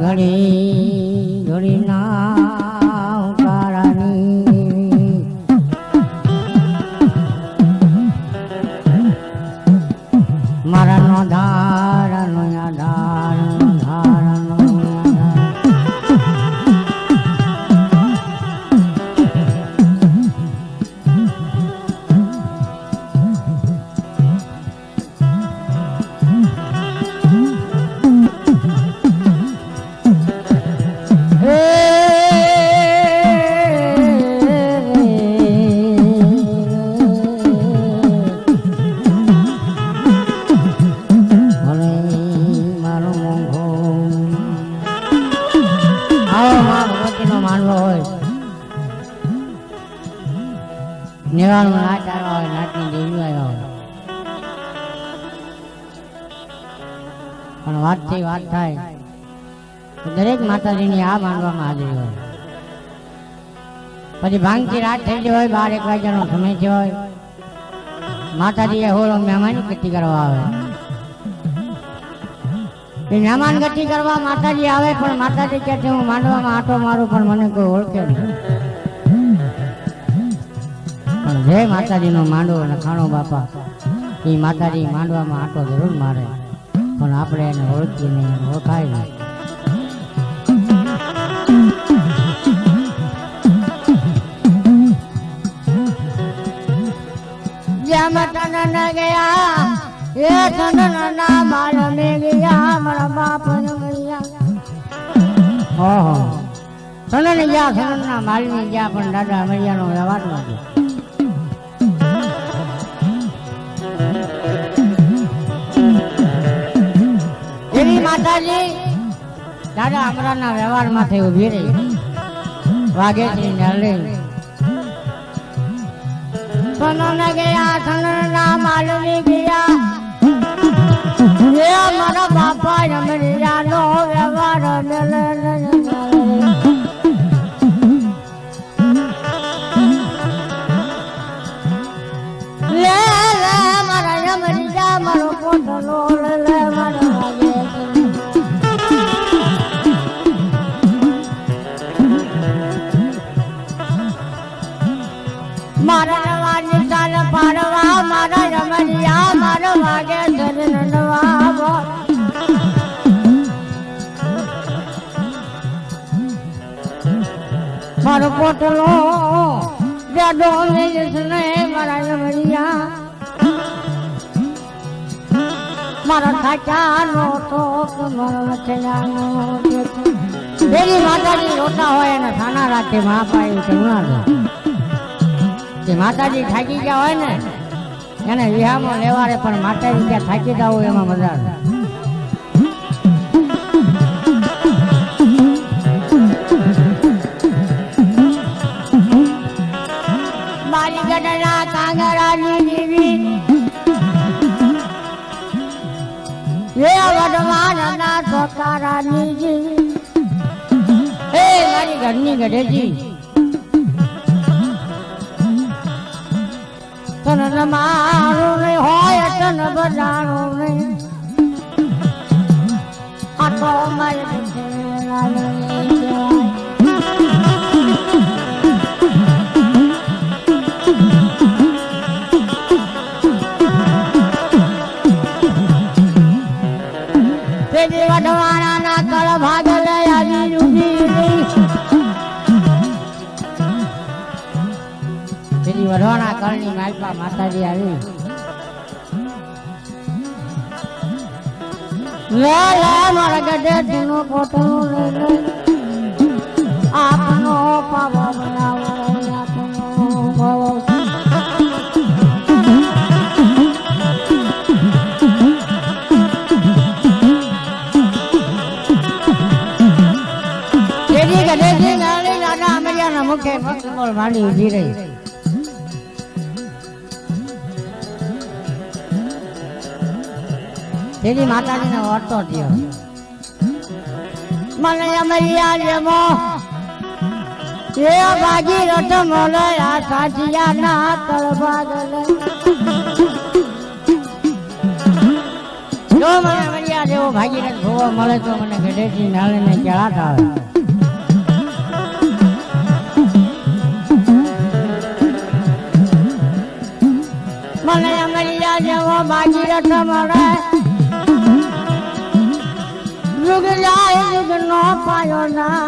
ઘડી ઘડી ના ઉકારાની મારા નો ધાર નો આધાર ધાર નો નિવાણું નાચ આવ્યા હોય નાચની દેવી આવ્યા હોય પણ વાતથી વાત થાય તો દરેક માતાજીની આ માનવામાં હાજરી હોય. પછી ભાંગથી રાત થઈ ગઈ હોય 12-1 વાગ્યાનો સમય થયો હોય માતાજીએ હોળો મહેમાન ગતિ કરવા આવે. મહેમાન ગતિ કરવા માતાજી આવે પણ માતાજી કહે છે હું માંડવામાં આંટો મારું પણ મને કોઈ ઓળખે નહીં. જય માતાજી નો માંડવો નખાણો બાપા એ માતાજી માંડવામાં આંટો જરૂર મારે પણ આપણે એને ઓળખી નહીં ઓળખાય નહીં. જ્યાં માતા ન ગયા એ ના માલ મે ગયા મારા બાપ ઓહો સનન ગયા સનન ના માલની ગયા પણ દાદા અમરિયાનો વ્યવહાર નથી. માતાજી દાદા અમરાના વ્યવહાર માંથી ઉભી રહી વાઘેથી નરલી સનન ગયા સનના માલવી ગયા એ મારા બાપા અમરિયાનો વ્યવહાર લે લે મારા અમરિયા મારો પોટલો લે મારા મારા નવા નિશાન પાડવા મારા રમણિયા મારો વાગે ધરનવા મારો પોટલો જાડો ને મારા રમણિયા મારા થાચાનો ટોક મારા વચનાનો તેરી માતાજી રોતા હોય અને થાના રાખે મહાપાઈ કરુણા જે માતાજી થાકી ગયા હોય ને એને વિહામાં લેવાડે પણ માતાજી ત્યાં થાકી ગયા હોય એમાં મજા આવે. મારી ગઢના કાંગરાની દેવી એ વડવાના સોકારાની દેવી એ મારી ઘરની ગઢેજી તન મારું નહીં હોય તન બજાણું નહીં આટો મારે પેલી વઢવાણાના કળ ભાગ લઈ આવી રૂડી પેલી વઢવાણા કળની માલપા માતાજી આવી લે લે મારા ગઢે તેનો પોટલો લે લે આપનો પાવો બનાવો આપનો પાવો તેરી ગઢે થી નાળી દાદા અમરિયાના મુખે મસ્તમોળ માંડી ઊભી રહી. તેની માતાજીને વર્તો થયો મને અમરિયા જેમો એ ભાગી રથ મોલયા સાચિયા ના તળભાગ લે જો મને આંગળિયા જેવો ભાગીરથ ભોવો મળે તો મને ગઢેથી નાળીને ક્યાં આવે. મને આંગળિયા જેવો ભાગીરથ મળે યુગ જાય યુગ નો પાયો ના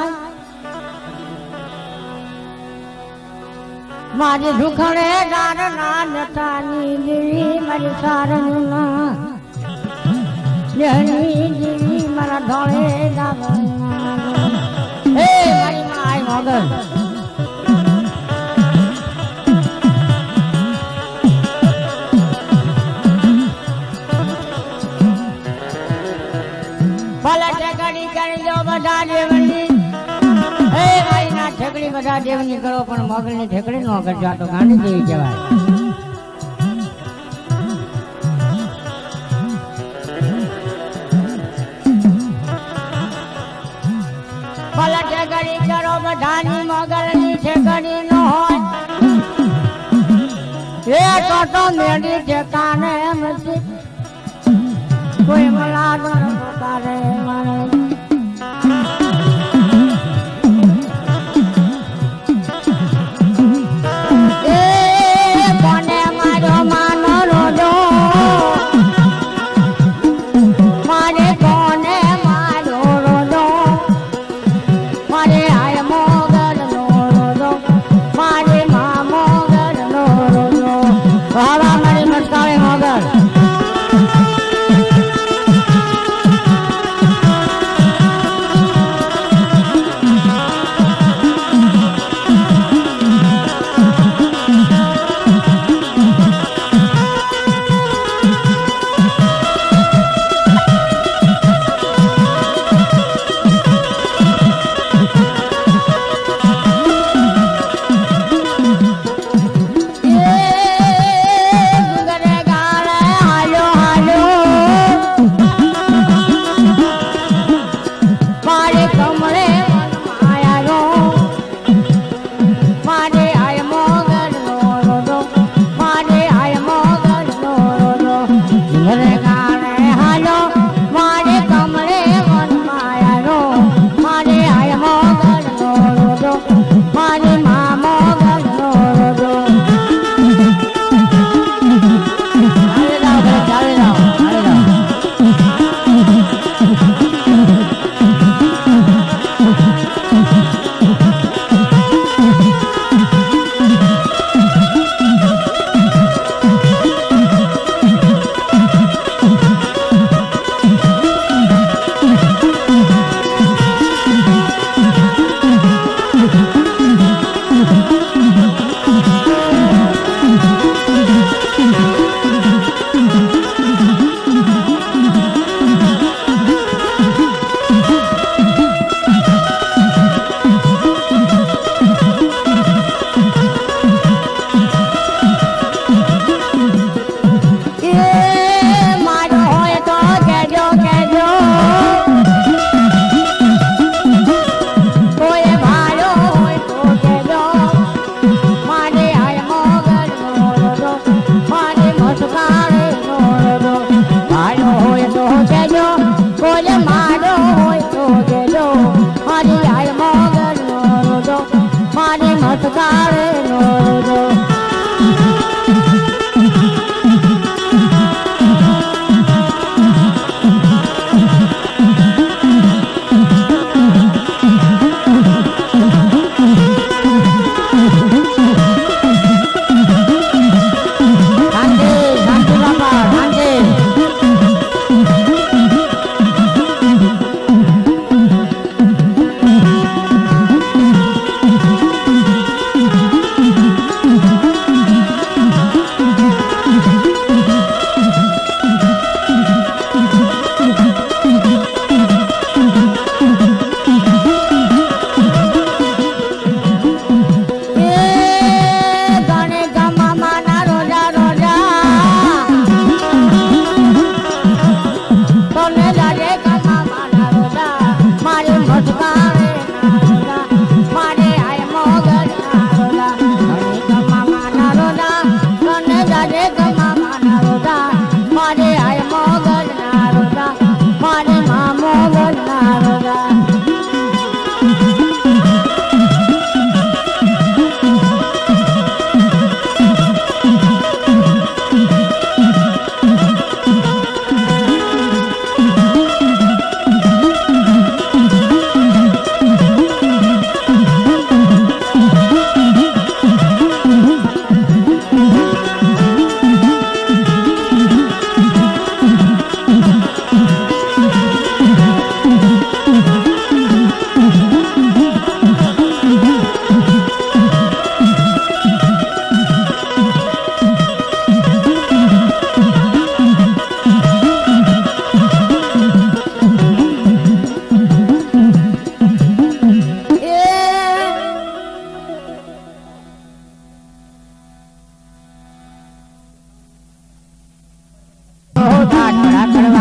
મારી દુખડે ગાર ના નતાની દેવી મારી સારણ ના જહની દેવી મારા ધોળે ગાવના હે મારી માય મગર ભલે ઠેકડી કરી દો બધા દેવની હે ભાઈ ના ઠેકડી બધા દેવની કરો પણ મગરની ઠેકડી ન કરજો આ તો ગાંધી દેવી કહેવાય. ભલે ઠેકડી કરો બધાની મગરની ઠેકડી ન હોય એ તો મેળી ઠેકાને નથી કોઈ મલાડ કરે મારે કોને મારો માનો રોજો મારે કોને મારો રોજો મારે આય મોગલ નો રોજો મારે મા મોગલ નો રોજો વાવા મારી મટકાવે મોગલ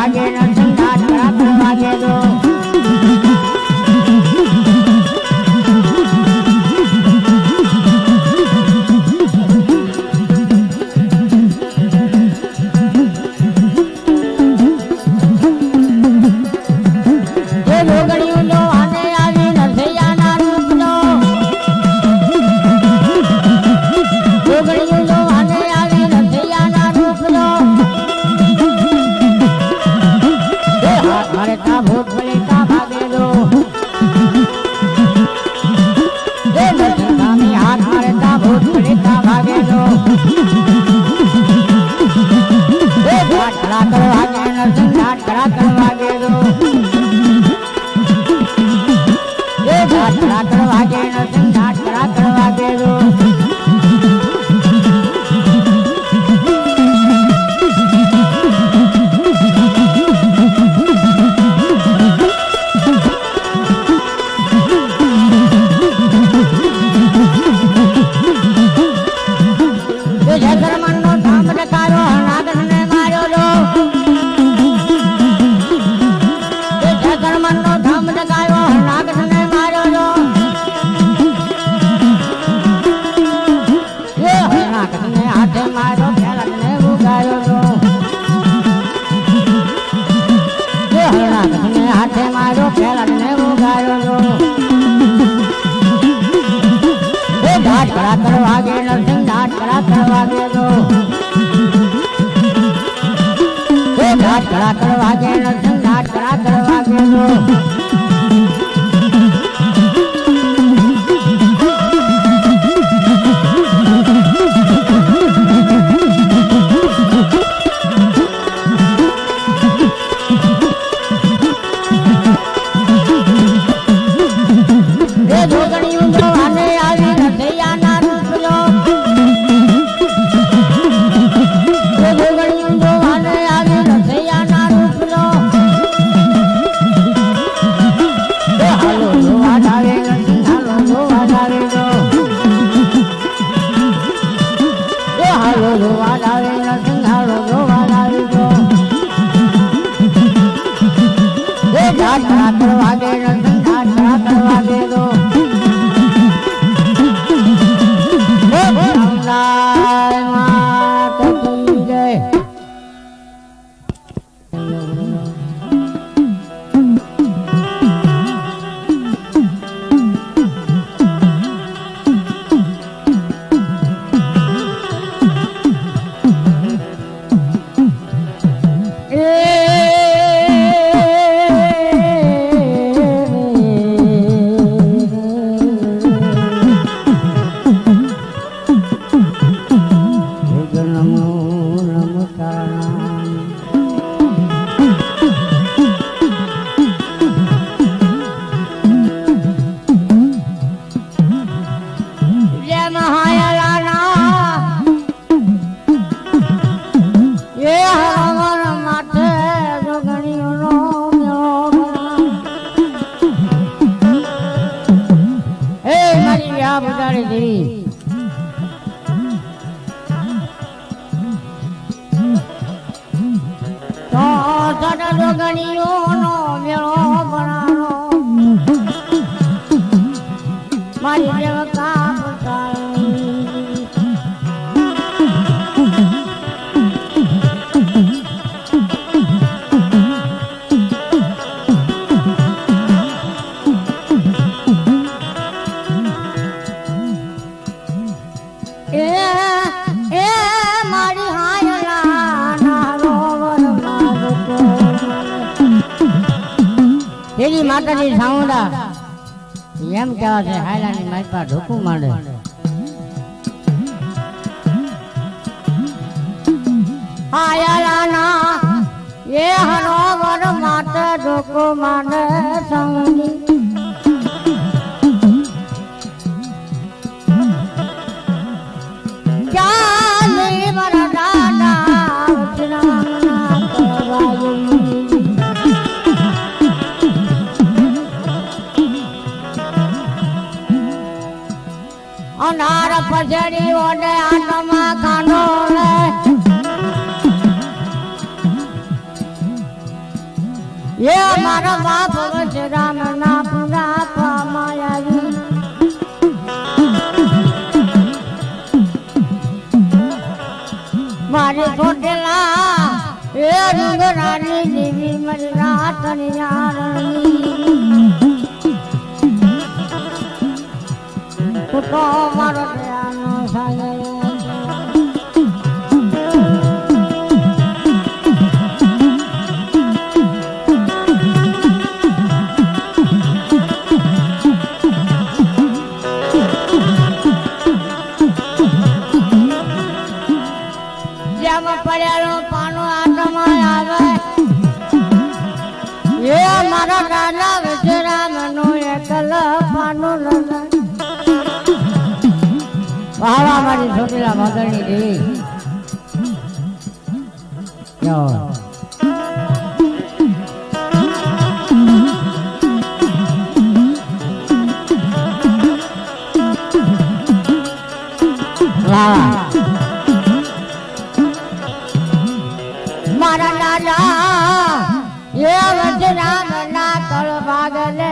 વાગે નરસિંહ ઘાટ કળા વાગે દો માતાજી સાઉન્ડા એમ કેવા છે હાયલાની માઈપા ઢોકું માંડે હાયલાના એ હરોવર માતે ઢોકું માંડે સાઉન્ડી ચાલી વરદાના ઉતરાના કરવાયું અનાર પછડી ઓને આટમાં ખાનો રે ये मारा बाप वच राम ना पुरा पामायावी मारे छोटेला ये रुंगरानी देवी मरी रातन यारनी तो मारो दयानो सागे પડ્યાનો પાનો આત્મા આવે એ મારા રાજા વિજરામનો એકલ પાનો લગે વાવા મારી છોટીલા મગરની દેવી યો વાવા मारा राजा ये वजराम ना तल भाग ले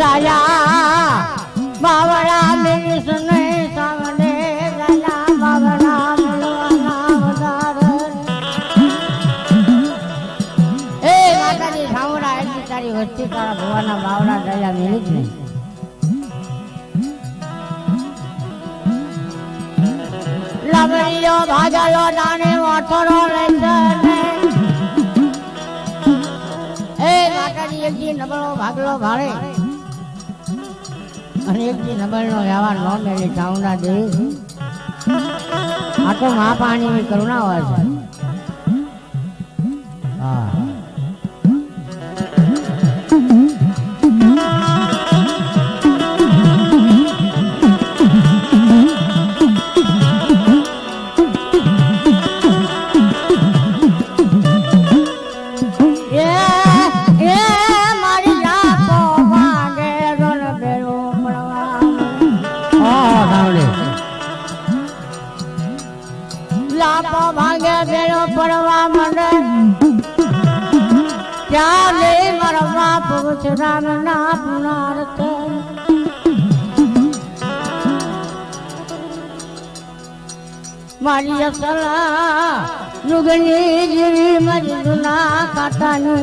राजा बावड़ा मेरी सुने सामने राजा बावड़ा मिलवाना उदार ए माता जी सावड़ा ऐसी तारी वस्ती तारा भगवाना बावड़ा दया मिली नहीं लवरियो भागलो दाने वाथरो लेसे ए माताजी एक दी नबळो भागलो भाळे અને એક દી નબળનો વ્યવહાર નો મેલી ચાઉંડા દેવી આ તો મા પાણીની કરુણા હોય છે હા भागे बेरो पड़वा मंडे क्या ले मरवा पुरुष राम ना पुनारत मारी असला नुगनी जीवी मजदुना काटानी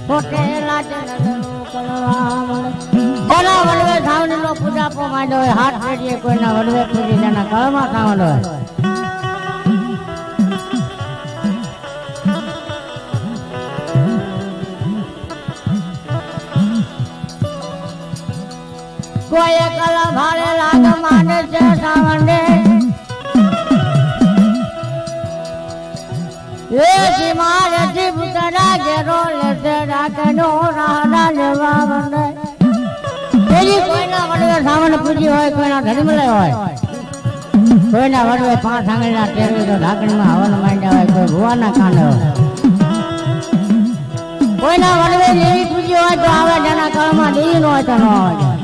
होटेला जनगरो कलवा मंडे बना वडवे धावने नो पूजा पो मांडो हाथ पेड़िए कोई ना वडवे पूजी जाना कळमा कावंडो कोई कला भारे लाग माने से सावंडे ये सिमार जीव तरा गेरो लेते राखनो राडा लेवा वंडे तेरी कोईना वडवे सामने पूजी होय कोईना धर्मले होय कोईना वडवे पांच आंगळीना टेरवी तो ढाकणीमां हवन માંડ્યા હોય કોઈ ભુવાના કાંડે હોય કોઈના વડવે દેવી પૂજી હોય તો આવે જેના કળમાં દેવી નો હોય તો ન હોય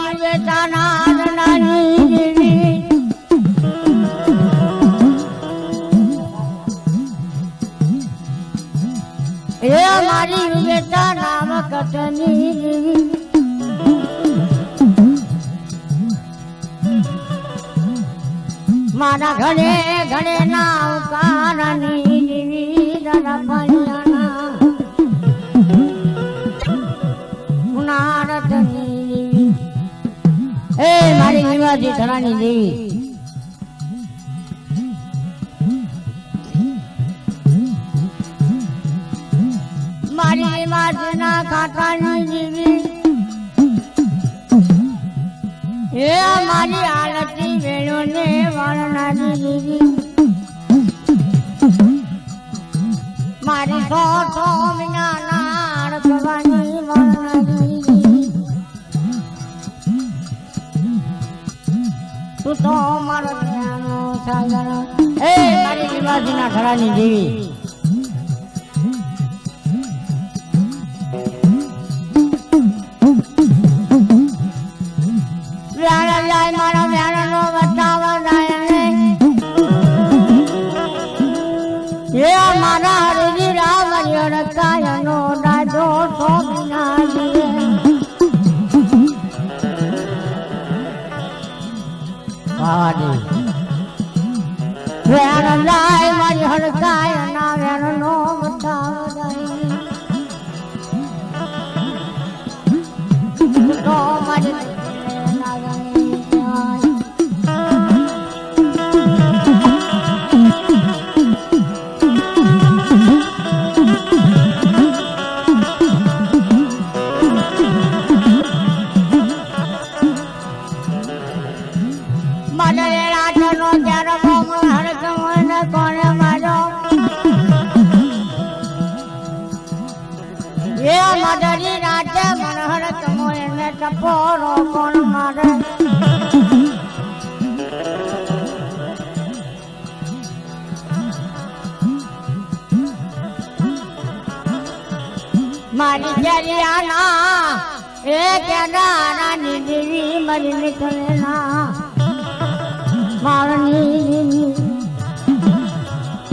મારી બેટાના નાની દેવી એ મારી બેટા નામ કટની દેવી મારા ઘરે ઘરે ના ઉકારની દેવી દાદા પૈયાના ઉનાળતની એ મારી નિવાસી ધરાની દેવી મારી નિવાસના ખાટાની દેવી એ મારી આલતી વેણોને વાળનારી દેવી મારી સો વિનાના રખવાની વાળનારી તું તો મારો જ્ઞાનો સાગર એ મારી નિવાસીના ઘરાની દેવી મારા વ્યાણનો બતાવા જાય એ મારા હરિજી રામ રકાયનો દાદો સોના વ્યાણ જાય મારી હરકાય ના વ્યાણનો બતાવા જાય તો મારી મદરી રાતે મનહર તમોય ને ટપોરો કોણ મારે મારી જરિયાના એ કેદારાની દેવી મરી નીકળેલા મારની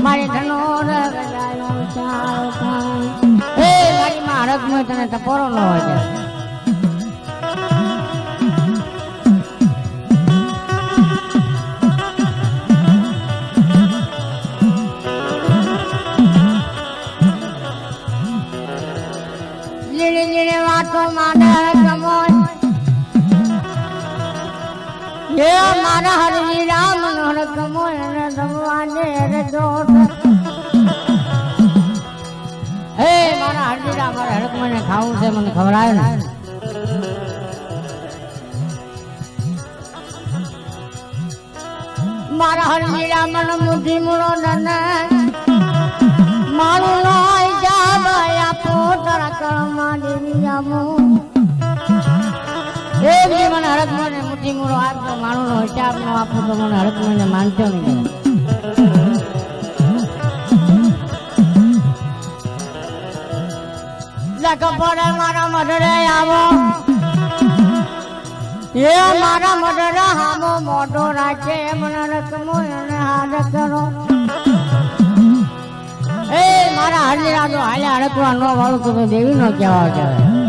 મારી ધનોર ગજાયો ચાલતા એ મારી મારક નો તને ટપોરો ન હોય લીલી લીલી વાતો માને કમોય એ મારા હરિ રામ નો કમોય ને ભગવાને રે જોત હે મારા હરજીરા મારા હરક મને ખાવું છે મને ખવડાવે ને મારા હરજીરા મને મુઠી મૂળો દને મારું લોહી જાબયા પોતરા કળમાં દેવી આમો એ બી મને હરક મને મુઠી મૂળો આપતો મારું નો હિસાબ નો આપું તો મને હરક મને માનતો નહીં કપડે મારા મઢડે આવો એ મારા મઢડે હામો મોઢો રાખે મને રકમો એને હાથ કરો એ મારા હરજીરા તો હાલે હડકવા ન વાળું તો દેવી નો કહેવા કહેવાય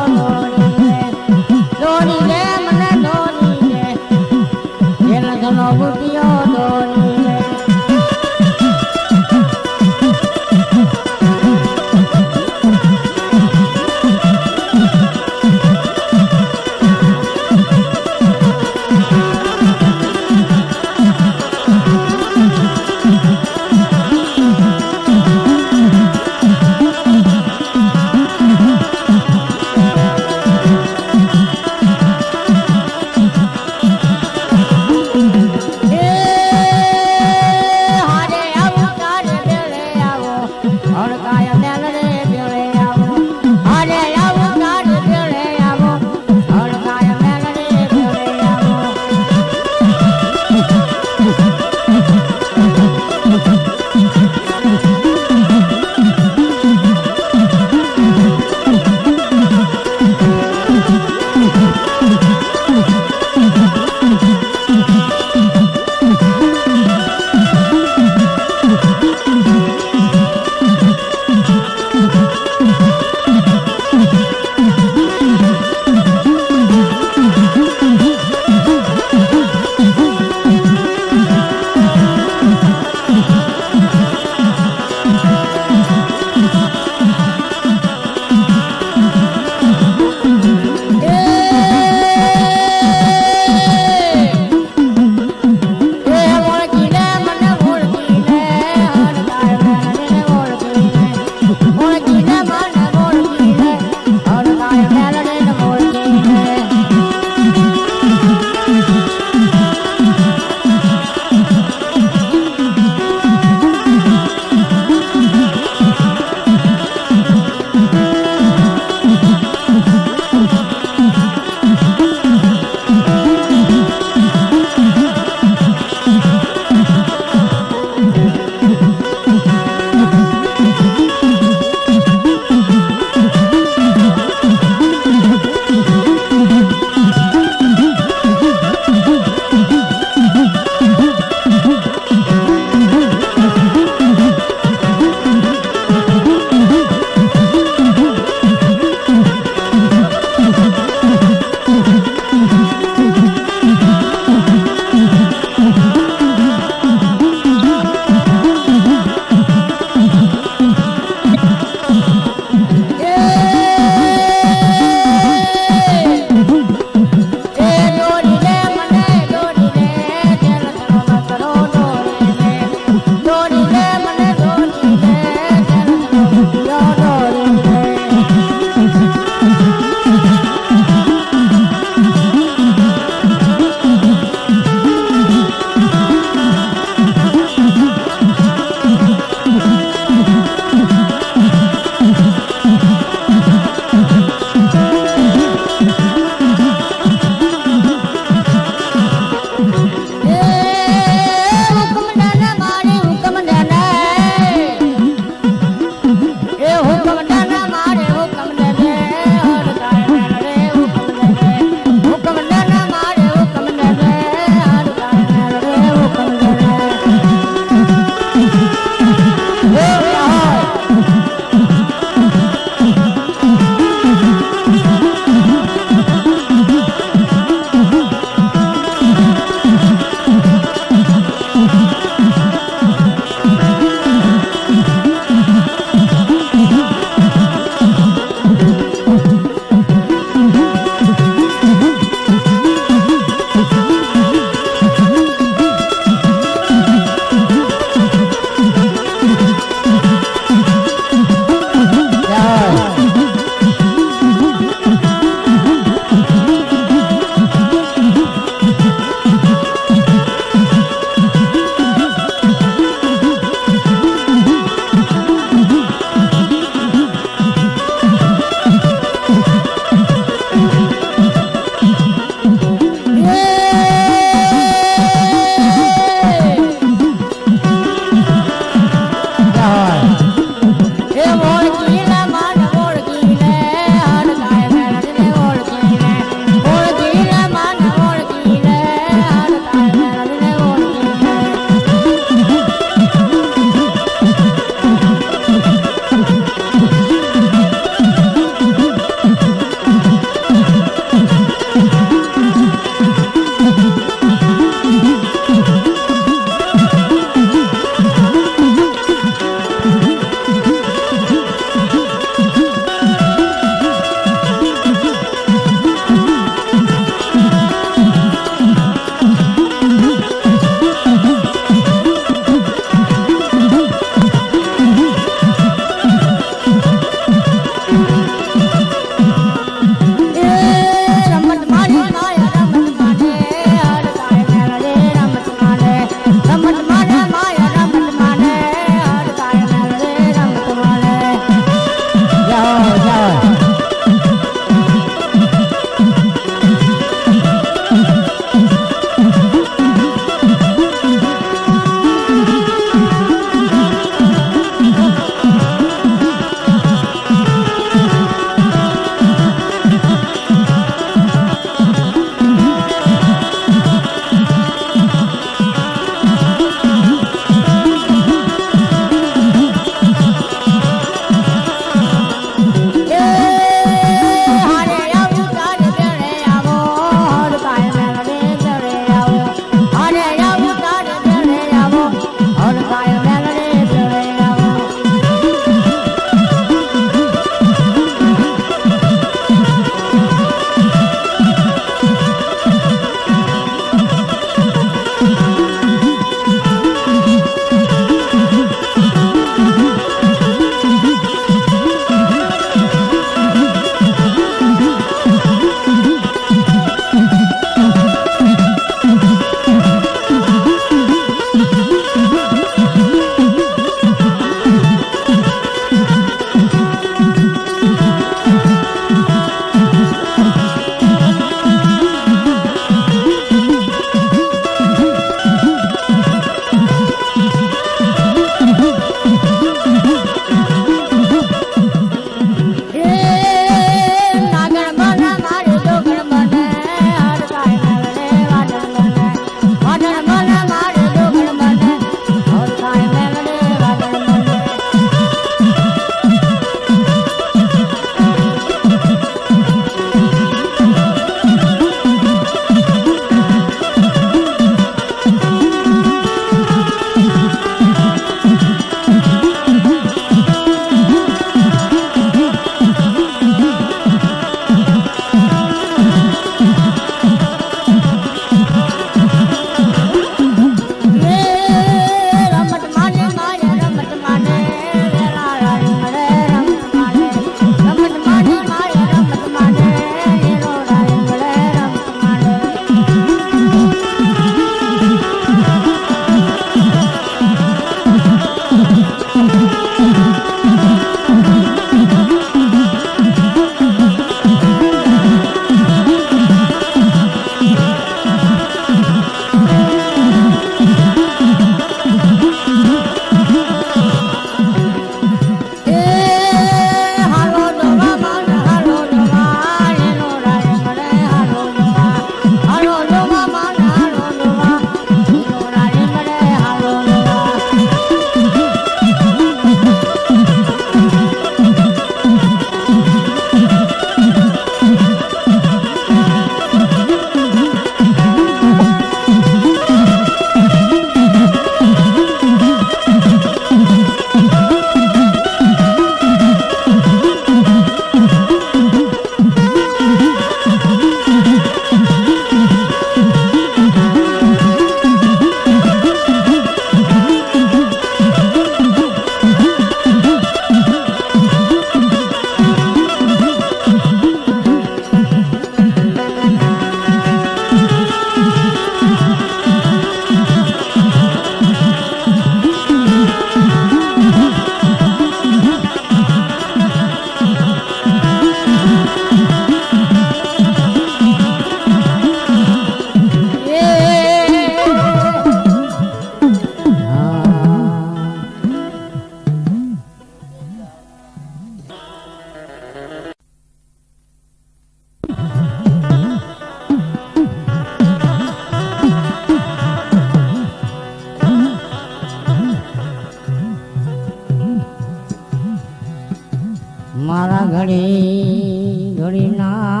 મારા ઘડી ઘડી ના